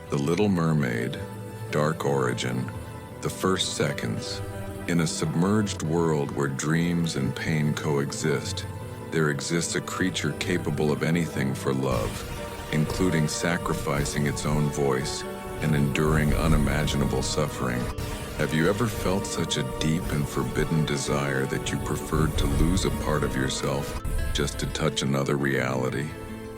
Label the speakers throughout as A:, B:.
A: The Little Mermaid, Dark Origin, the first seconds. In a submerged world where dreams and pain coexist, there exists a creature capable of anything for love, including sacrificing its own voice and enduring unimaginable suffering. Have you ever felt such a deep and forbidden desire that you preferred to lose a part of yourself just to touch another reality?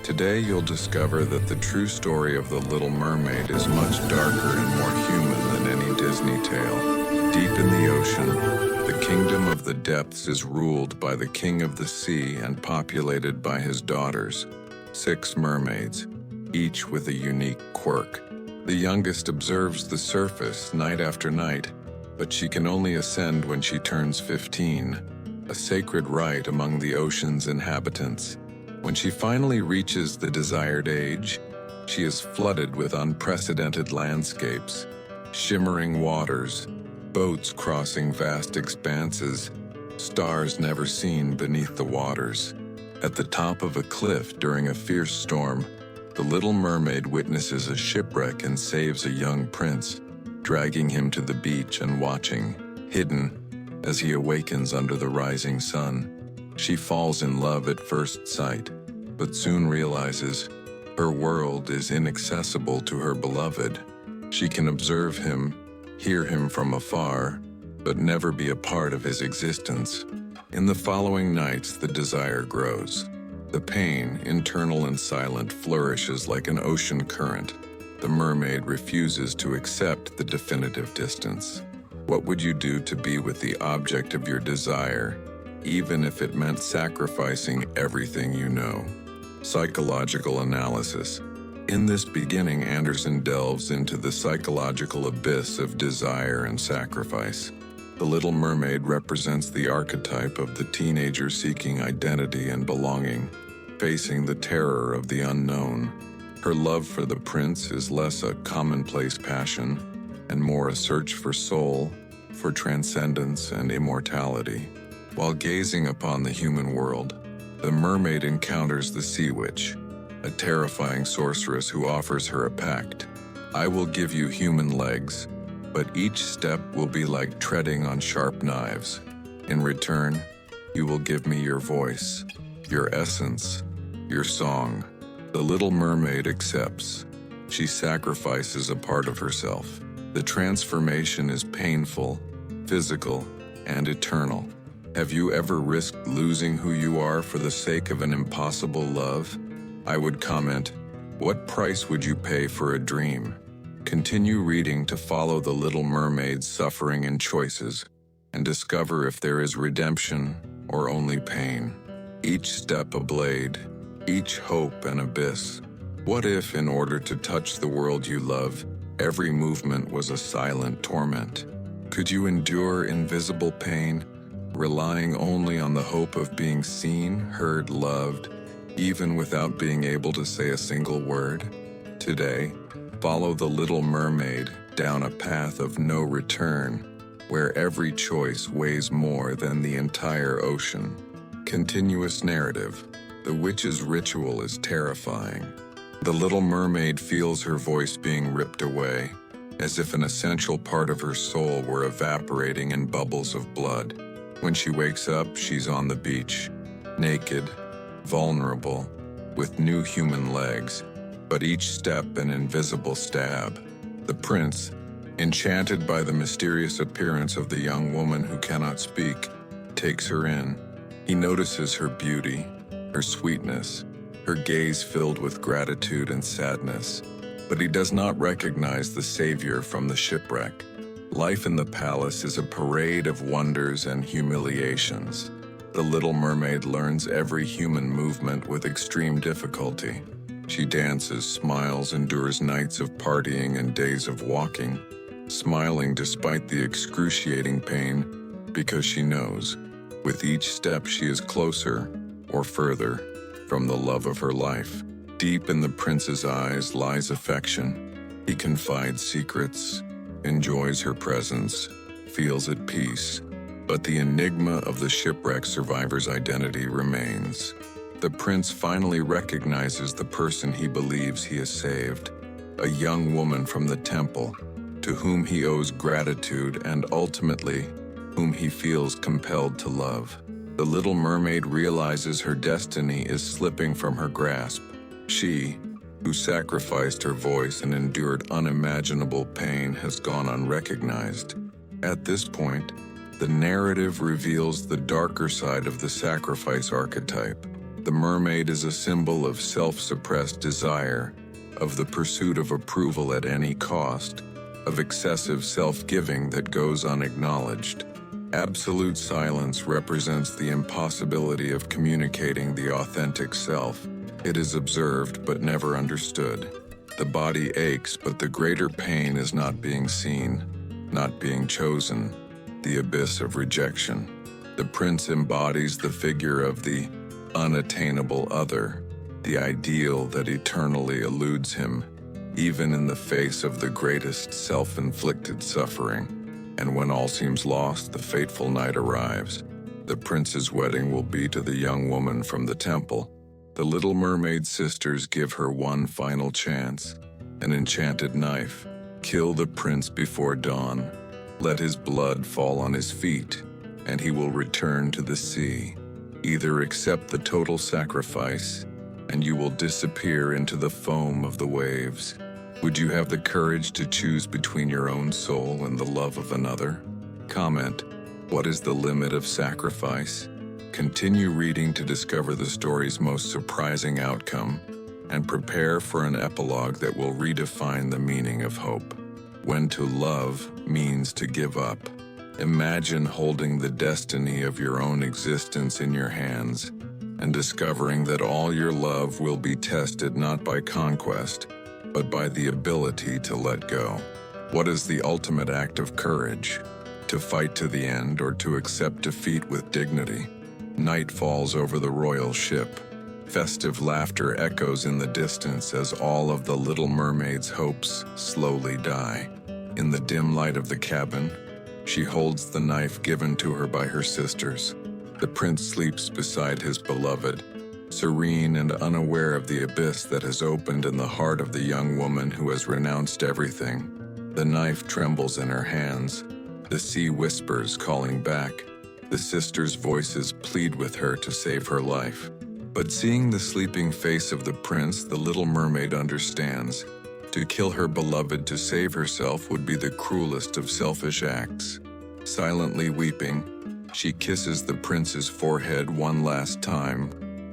A: Today you'll discover that the true story of the Little Mermaid is much darker and more human than any Disney tale. Deep in the ocean, the kingdom of the depths is ruled by the king of the sea and populated by his daughters, 6 mermaids, each with a unique quirk. The youngest observes the surface night after night, but she can only ascend when she turns 15, a sacred rite among the ocean's inhabitants. When she finally reaches the desired age, she is flooded with unprecedented landscapes, shimmering waters, boats crossing vast expanses, stars never seen beneath the waters. At the top of a cliff during a fierce storm, the Little Mermaid witnesses a shipwreck and saves a young prince, dragging him to the beach and watching, hidden, as he awakens under the rising sun. She falls in love at first sight, but soon realizes her world is inaccessible to her beloved. She can observe him, hear him from afar, but never be a part of his existence. In the following nights, the desire grows. The pain, internal and silent, flourishes like an ocean current. The mermaid refuses to accept the definitive distance. What would you do to be with the object of your desire, even if it meant sacrificing everything you know? Psychological analysis. In this beginning, Andersen delves into the psychological abyss of desire and sacrifice. The Little Mermaid represents the archetype of the teenager seeking identity and belonging, facing the terror of the unknown. Her love for the prince is less a commonplace passion and more a search for soul, for transcendence and immortality. While gazing upon the human world, the mermaid encounters the sea witch, a terrifying sorceress who offers her a pact. I will give you human legs, but each step will be like treading on sharp knives. In return, you will give me your voice, your essence, your song. The Little Mermaid accepts. She sacrifices a part of herself. The transformation is painful, physical, and eternal. Have you ever risked losing who you are for the sake of an impossible love? I would comment, what price would you pay for a dream? Continue reading to follow the Little Mermaid's suffering and choices, and discover if there is redemption or only pain. Each step a blade, each hope an abyss. What if, in order to touch the world you love, every movement was a silent torment? Could you endure invisible pain, relying only on the hope of being seen, heard, loved, even without being able to say a single word? Today, follow the Little Mermaid down a path of no return, where every choice weighs more than the entire ocean. Continuous narrative. The witch's ritual is terrifying. The Little Mermaid feels her voice being ripped away, as if an essential part of her soul were evaporating in bubbles of blood. When she wakes up, she's on the beach, naked, vulnerable, with new human legs, but each step an invisible stab. The prince, enchanted by the mysterious appearance of the young woman who cannot speak, takes her in. He notices her beauty, her sweetness, her gaze filled with gratitude and sadness, but he does not recognize the savior from the shipwreck. Life in the palace is a parade of wonders and humiliations. The Little Mermaid learns every human movement with extreme difficulty. She dances, smiles, endures nights of partying and days of walking, smiling despite the excruciating pain, because she knows, with each step she is closer, or further, from the love of her life. Deep in the prince's eyes lies affection. He confides secrets, enjoys her presence, feels at peace, but the enigma of the shipwreck survivor's identity remains. The prince finally recognizes the person he believes he has saved, a young woman from the temple, to whom he owes gratitude and ultimately, whom he feels compelled to love. The Little Mermaid realizes her destiny is slipping from her grasp. She, who sacrificed her voice and endured unimaginable pain, has gone unrecognized. At this point, the narrative reveals the darker side of the sacrifice archetype. The mermaid is a symbol of self-suppressed desire, of the pursuit of approval at any cost, of excessive self-giving that goes unacknowledged. Absolute silence represents the impossibility of communicating the authentic self. It is observed but never understood. The body aches, but the greater pain is not being seen, not being chosen, the abyss of rejection. The prince embodies the figure of the unattainable other, the ideal that eternally eludes him, even in the face of the greatest self-inflicted suffering. And when all seems lost, the fateful night arrives. The prince's wedding will be to the young woman from the temple. The Little Mermaid sisters give her one final chance, an enchanted knife. Kill the prince before dawn. Let his blood fall on his feet, and he will return to the sea. Either accept the total sacrifice, and you will disappear into the foam of the waves. Would you have the courage to choose between your own soul and the love of another? Comment, what is the limit of sacrifice? Continue reading to discover the story's most surprising outcome, and prepare for an epilogue that will redefine the meaning of hope. When to love means to give up. Imagine holding the destiny of your own existence in your hands and discovering that all your love will be tested not by conquest, but by the ability to let go. What is the ultimate act of courage? To fight to the end or to accept defeat with dignity? Night falls over the royal ship. Festive laughter echoes in the distance as all of the Little Mermaid's hopes slowly die. In the dim light of the cabin, she holds the knife given to her by her sisters. The prince sleeps beside his beloved, serene and unaware of the abyss that has opened in the heart of the young woman who has renounced everything. The knife trembles in her hands. The sea whispers, calling back. The sisters' voices plead with her to save her life. But seeing the sleeping face of the prince, the Little Mermaid understands. To kill her beloved to save herself would be the cruelest of selfish acts. Silently weeping, she kisses the prince's forehead one last time,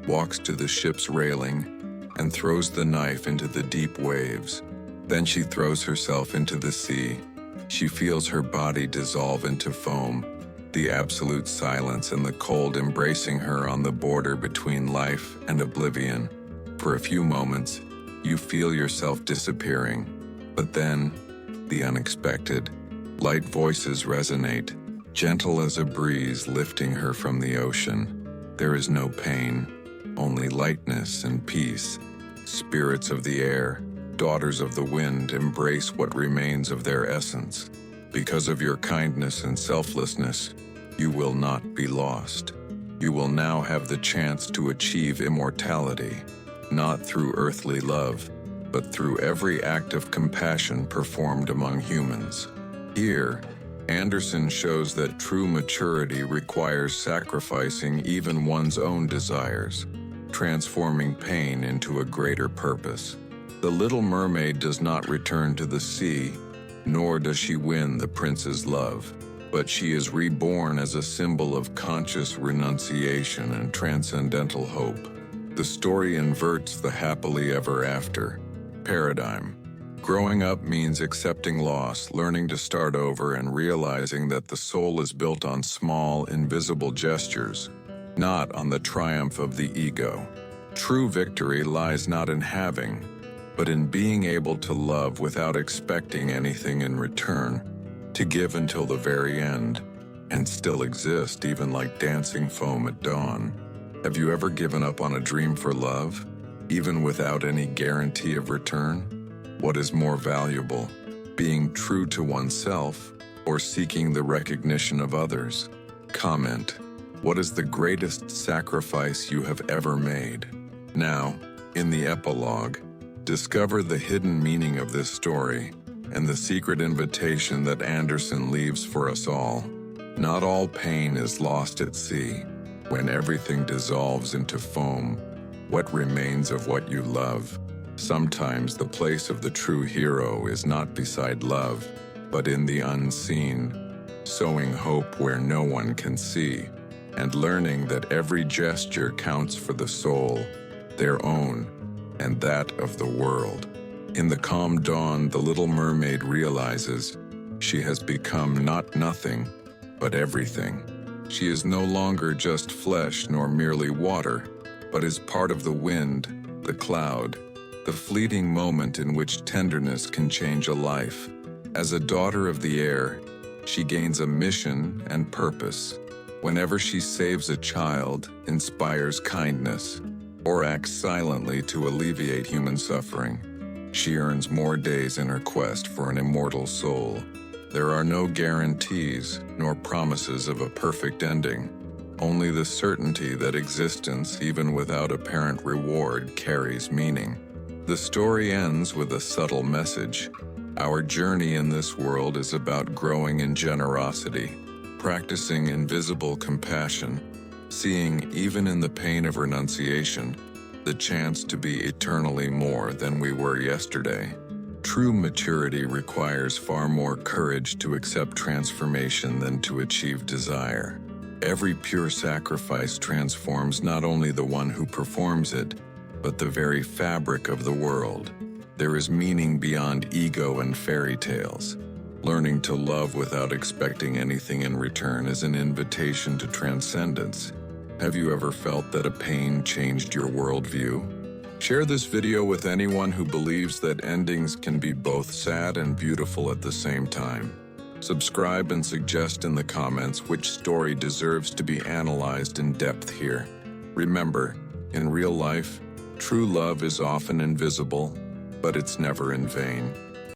A: walks to the ship's railing, and throws the knife into the deep waves. Then she throws herself into the sea. She feels her body dissolve into foam, the absolute silence and the cold embracing her on the border between life and oblivion. For a few moments, you feel yourself disappearing, but then, the unexpected. Light voices resonate, gentle as a breeze lifting her from the ocean. There is no pain, only lightness and peace. Spirits of the air, daughters of the wind, embrace what remains of their essence. Because of your kindness and selflessness, you will not be lost. You will now have the chance to achieve immortality, not through earthly love, but through every act of compassion performed among humans. Here, Andersen shows that true maturity requires sacrificing even one's own desires, transforming pain into a greater purpose. The Little Mermaid does not return to the sea, nor does she win the prince's love, but she is reborn as a symbol of conscious renunciation and transcendental hope. The story inverts the happily ever after paradigm. Growing up means accepting loss, learning to start over, and realizing that the soul is built on small, invisible gestures, not on the triumph of the ego. True victory lies not in having, but in being able to love without expecting anything in return, to give until the very end, and still exist even like dancing foam at dawn. Have you ever given up on a dream for love, even without any guarantee of return? What is more valuable, being true to oneself or seeking the recognition of others? Comment, what is the greatest sacrifice you have ever made? Now, in the epilogue, Discover the hidden meaning of this story and the secret invitation that Andersen leaves for us all. Not all pain is lost at sea. When everything dissolves into foam, what remains of what you love? Sometimes the place of the true hero is not beside love, but in the unseen, sowing hope where no one can see, and learning that every gesture counts for the soul, their own, and that of the world. In the calm dawn, the Little Mermaid realizes she has become not nothing, but everything. She is no longer just flesh nor merely water, but is part of the wind, the cloud, the fleeting moment in which tenderness can change a life. As a daughter of the air, she gains a mission and purpose. Whenever she saves a child, inspires kindness, or acts silently to alleviate human suffering, she earns more days in her quest for an immortal soul. There are no guarantees nor promises of a perfect ending, only the certainty that existence, even without apparent reward, carries meaning. The story ends with a subtle message. Our journey in this world is about growing in generosity, practicing invisible compassion, seeing, even in the pain of renunciation, the chance to be eternally more than we were yesterday. True maturity requires far more courage to accept transformation than to achieve desire. Every pure sacrifice transforms not only the one who performs it, but the very fabric of the world. There is meaning beyond ego and fairy tales. Learning to love without expecting anything in return is an invitation to transcendence. Have you ever felt that a pain changed your worldview? Share this video with anyone who believes that endings can be both sad and beautiful at the same time. Subscribe and suggest in the comments which story deserves to be analyzed in depth here. Remember, in real life, true love is often invisible, but it's never in vain.